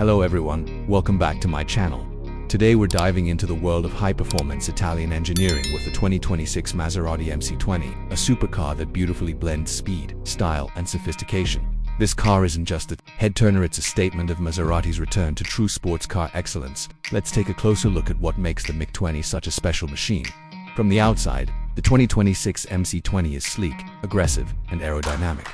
Hello everyone, welcome back to my channel. Today we're diving into the world of high-performance Italian engineering with the 2026 Maserati MC20, a supercar that beautifully blends speed, style, and sophistication. This car isn't just a head-turner, it's a statement of Maserati's return to true sports car excellence. Let's take a closer look at what makes the MC20 such a special machine. From the outside, the 2026 MC20 is sleek, aggressive, and aerodynamic.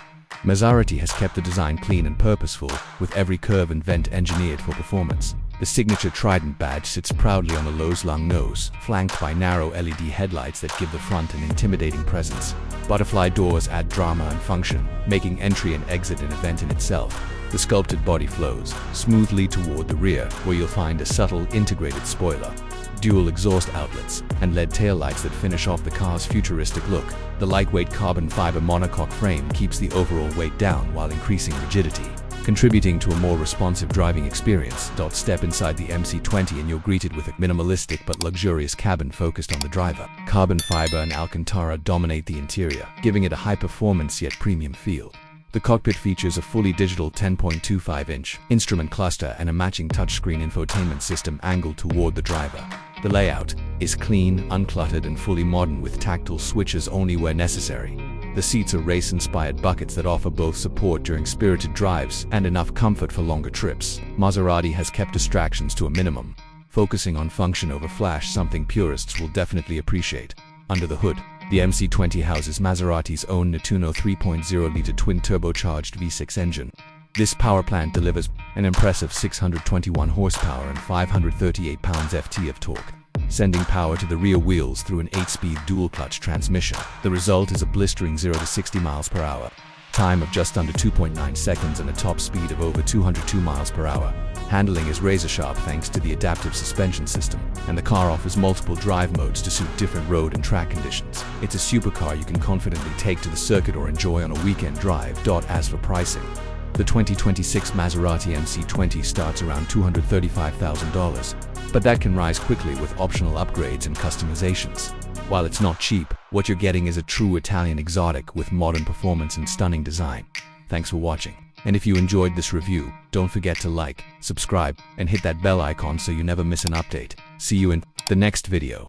Maserati has kept the design clean and purposeful, with every curve and vent engineered for performance. The signature trident badge sits proudly on the low-slung nose, flanked by narrow LED headlights that give the front an intimidating presence. Butterfly doors add drama and function, making entry and exit an event in itself. The sculpted body flows smoothly toward the rear, where you'll find a subtle integrated spoiler, dual exhaust outlets, and LED taillights that finish off the car's futuristic look. The lightweight carbon fiber monocoque frame keeps the overall weight down while increasing rigidity, contributing to a more responsive driving experience. Step inside the MC20 and you're greeted with a minimalistic but luxurious cabin focused on the driver. Carbon fiber and Alcantara dominate the interior, giving it a high-performance yet premium feel. The cockpit features a fully digital 10.25-inch instrument cluster and a matching touchscreen infotainment system angled toward the driver. The layout is clean, uncluttered, and fully modern, with tactile switches only where necessary. The seats are race-inspired buckets that offer both support during spirited drives and enough comfort for longer trips. Maserati has kept distractions to a minimum, focusing on function over flash, something purists will definitely appreciate. Under the hood, the MC20 houses Maserati's own Nettuno 3.0-liter twin-turbocharged V6 engine. This power plant delivers an impressive 621 horsepower and 538 pounds-ft of torque, sending power to the rear wheels through an 8-speed dual-clutch transmission. The result is a blistering 0 to 60 miles per hour, time of just under 2.9 seconds and a top speed of over 202 miles per hour. Handling is razor-sharp thanks to the adaptive suspension system, and the car offers multiple drive modes to suit different road and track conditions. It's a supercar you can confidently take to the circuit or enjoy on a weekend drive. As for pricing, the 2026 Maserati MC20 starts around $235,000, but that can rise quickly with optional upgrades and customizations. While it's not cheap, what you're getting is a true Italian exotic with modern performance and stunning design. Thanks for watching. And if you enjoyed this review, don't forget to like, subscribe, and hit that bell icon so you never miss an update. See you in the next video.